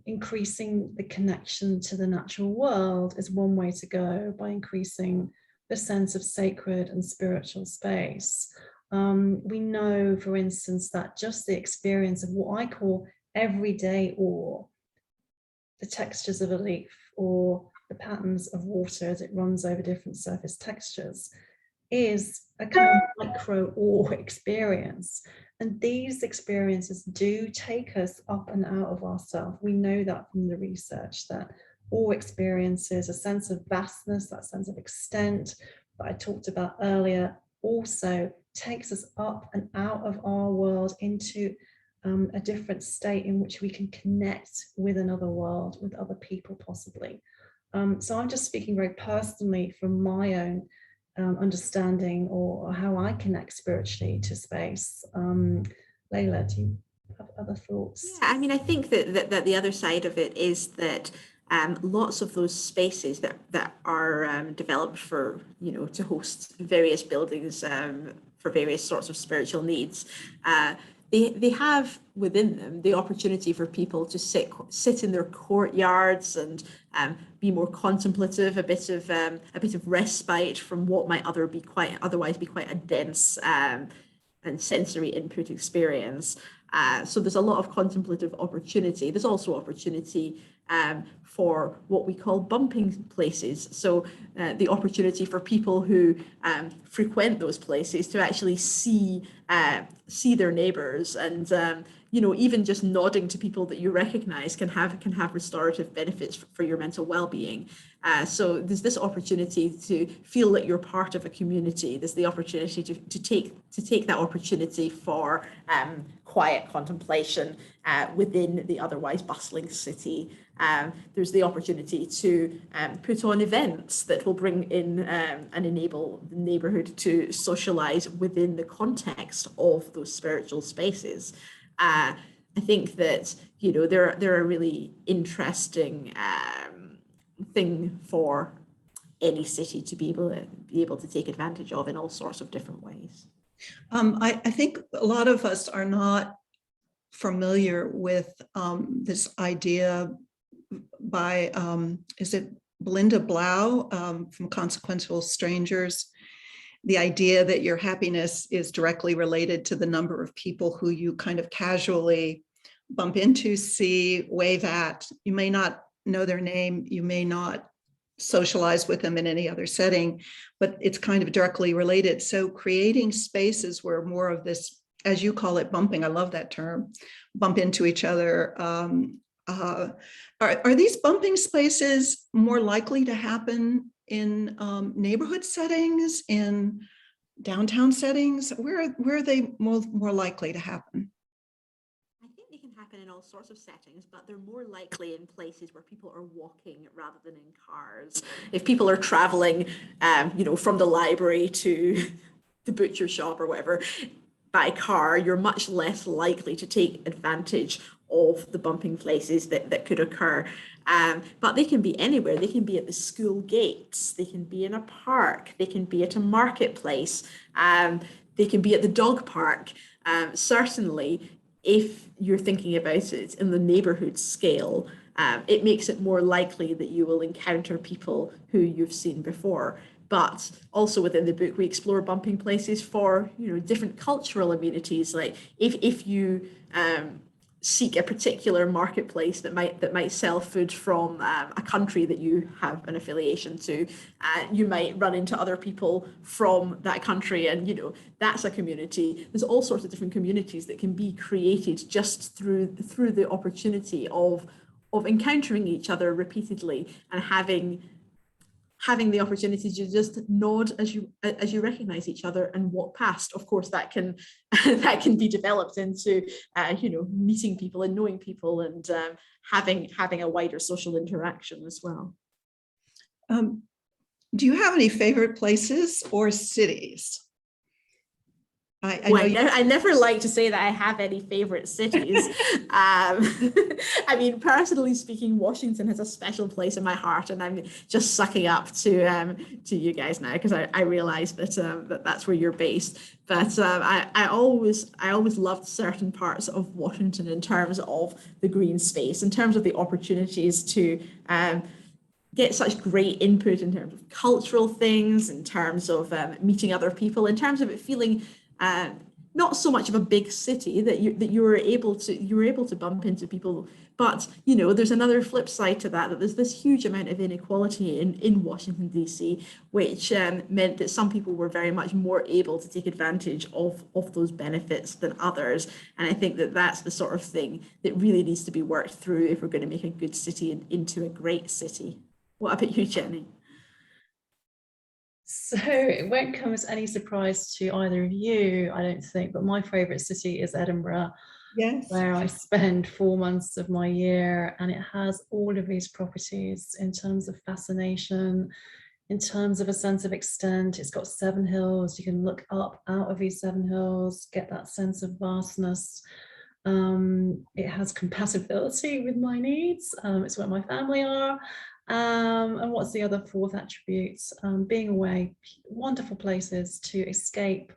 Increasing the connection to the natural world is one way to go, by increasing the sense of sacred and spiritual space. We know, for instance, that just the experience of what I call everyday awe, the textures of a leaf or the patterns of water as it runs over different surface textures, is a kind of micro awe experience. And these experiences do take us up and out of ourselves. We know that from the research, that awe experiences, a sense of vastness, that sense of extent that I talked about earlier, also takes us up and out of our world into a different state in which we can connect with another world, with other people possibly. So I'm just speaking very personally from my own understanding or how I connect spiritually to space. Layla, do you have other thoughts? Yeah, I mean, I think that the other side of it is that lots of those spaces that are developed for, to host various buildings for various sorts of spiritual needs, they have within them the opportunity for people to sit in their courtyards and be more contemplative, a bit of respite from what might otherwise be quite a dense and sensory input experience. So there's a lot of contemplative opportunity. There's also opportunity for what we call bumping places. So the opportunity for people who frequent those places to actually see their neighbors, and even just nodding to people that you recognize can have restorative benefits for your mental well-being. So there's this opportunity to feel that you're part of a community. There's the opportunity to take that opportunity for quiet contemplation within the otherwise bustling city. There's the opportunity to put on events that will bring in and enable the neighborhood to socialize within the context of those spiritual spaces. I think that, you know, they're a really interesting thing for any city to be able to take advantage of in all sorts of different ways. I think a lot of us are not familiar with this idea by, is it Belinda Blau from Consequential Strangers? The idea that your happiness is directly related to the number of people who you kind of casually bump into, see, wave at. You may not know their name, you may not socialize with them in any other setting, but it's kind of directly related. So creating spaces where more of this, as you call it, bumping, I love that term, bump into each other. Are these bumping spaces more likely to happen in neighborhood settings, in downtown settings? Where are they more likely to happen? I think they can happen in all sorts of settings, but they're more likely in places where people are walking rather than in cars. If people are traveling, you know, from the library to the butcher shop or whatever, by car, you're much less likely to take advantage of the bumping places that could occur. But they can be anywhere. They can be at the school gates. They can be in a park. They can be at a marketplace. They can be at the dog park. Certainly, if you're thinking about it in the neighborhood scale, it makes it more likely that you will encounter people who you've seen before. But also within the book, we explore bumping places for, you know, different cultural amenities. Like if you seek a particular marketplace that might sell food from a country that you have an affiliation to, you might run into other people from that country, and you know that's a community. There's all sorts of different communities that can be created just through the opportunity of encountering each other repeatedly and having the opportunity to just nod as you recognize each other and walk past. Of course, that can be developed into you know, meeting people and knowing people and having a wider social interaction as well. Do you have any favorite places or cities? I never like to say that I have any favorite cities. I mean, personally speaking, Washington has a special place in my heart, and I'm just sucking up to you guys now because I realize that that's where you're based. But I always loved certain parts of Washington in terms of the green space, in terms of the opportunities to get such great input in terms of cultural things, in terms of meeting other people, in terms of it feeling not so much of a big city that you were able to bump into people, but you know there's another flip side to that there's this huge amount of inequality in Washington DC, which meant that some people were very much more able to take advantage of those benefits than others. And I think that that's the sort of thing that really needs to be worked through if we're going to make a good city into a great city. What about you, Jenny? So it won't come as any surprise to either of you, I don't think, but my favourite city is Edinburgh. Yes. Where I spend 4 months of my year, and it has all of these properties in terms of fascination, in terms of a sense of extent. It's got 7 hills. You can look up out of these 7 hills, get that sense of vastness. It has compatibility with my needs. It's where my family are. And what's the other 4th attribute? Being away, wonderful places to escape,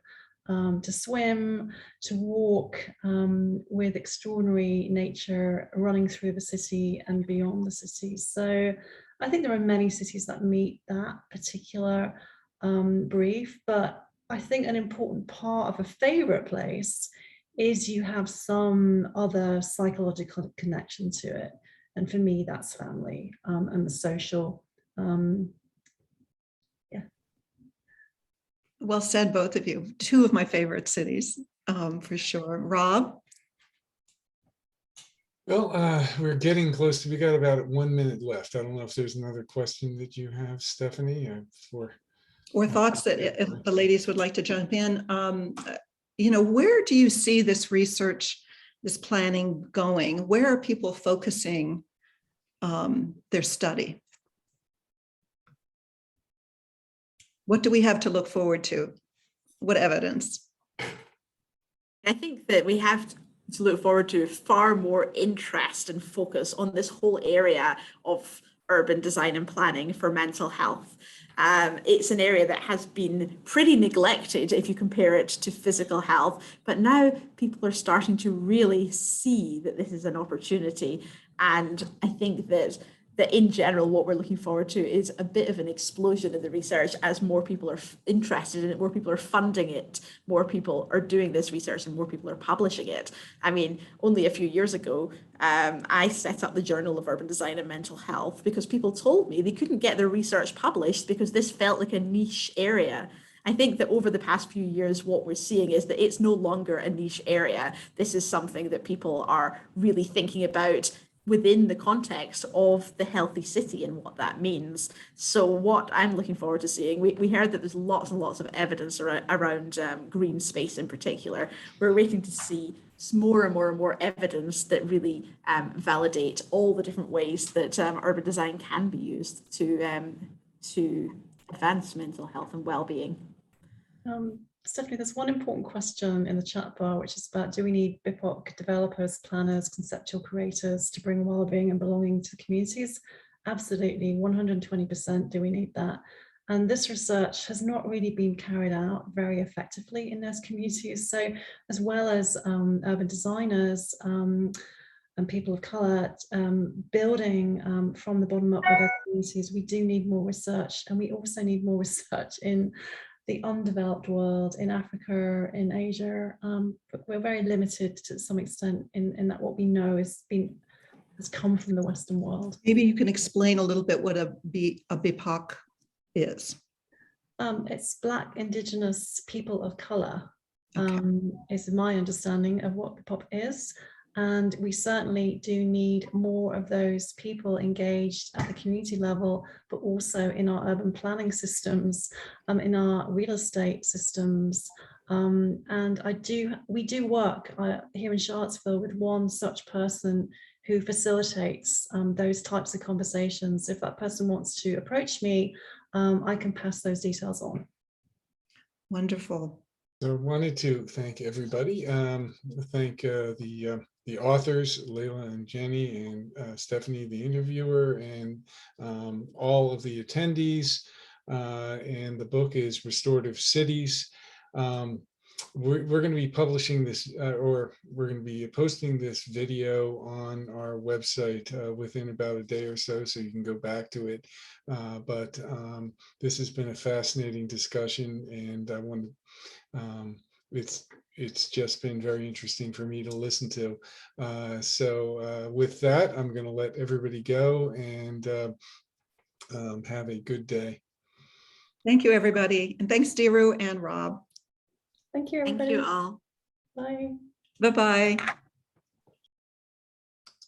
to swim, to walk, with extraordinary nature running through the city and beyond the city. So I think there are many cities that meet that particular brief, but I think an important part of a favorite place is you have some other psychological connection to it. And for me, that's family and the social. Yeah. Well said, both of you. 2 of my favorite cities, for sure. Rob? Well, we're getting close to, we got about 1 minute left. I don't know if there's another question that you have, Stephanie, or thoughts that if the ladies would like to jump in. You know, where do you see this research, this planning going? Where are people focusing their study? What do we have to look forward to? What evidence? I think that we have to look forward to far more interest and focus on this whole area of urban design and planning for mental health. It's an area that has been pretty neglected if you compare it to physical health, but now people are starting to really see that this is an opportunity. And I think that in general, what we're looking forward to is a bit of an explosion in the research as more people are interested in it, more people are funding it, more people are doing this research, and more people are publishing it. I mean, only a few years ago, I set up the Journal of Urban Design and Mental Health because people told me they couldn't get their research published because this felt like a niche area. I think that over the past few years, what we're seeing is that it's no longer a niche area. This is something that people are really thinking about within the context of the healthy city and what that means. So what I'm looking forward to seeing, we heard that there's lots and lots of evidence around green space in particular. We're waiting to see more and more and more evidence that really validate all the different ways that urban design can be used to advance mental health and well-being. Stephanie, there's one important question in the chat bar, which is about, do we need BIPOC developers, planners, conceptual creators to bring well-being and belonging to communities? Absolutely, 120% do we need that. And this research has not really been carried out very effectively in those communities. So as well as urban designers and people of colour building from the bottom up with those communities, we do need more research. And we also need more research in the undeveloped world, in Africa, in Asia. But we're very limited to some extent in that what we know has come from the Western world. Maybe you can explain a little bit what a BIPOC is. It's Black, Indigenous, people of colour, Okay. is my understanding of what BIPOC is. And we certainly do need more of those people engaged at the community level, but also in our urban planning systems, in our real estate systems. And we do work here in Charlottesville with one such person who facilitates those types of conversations. If that person wants to approach me, I can pass those details on. Wonderful. So I wanted to thank everybody. Thank the authors, Layla and Jenny, and Stephanie, the interviewer, and all of the attendees. And the book is Restorative Cities. We're going to be publishing this, or we're going to be posting this video on our website within about a day or so you can go back to it. But this has been a fascinating discussion, and I want to, it's just been very interesting for me to listen to. So with that, I'm going to let everybody go, and have a good day. Thank you, everybody. And thanks, Diru and Rob. Thank you, everybody. Thank you all. Bye. Bye-bye.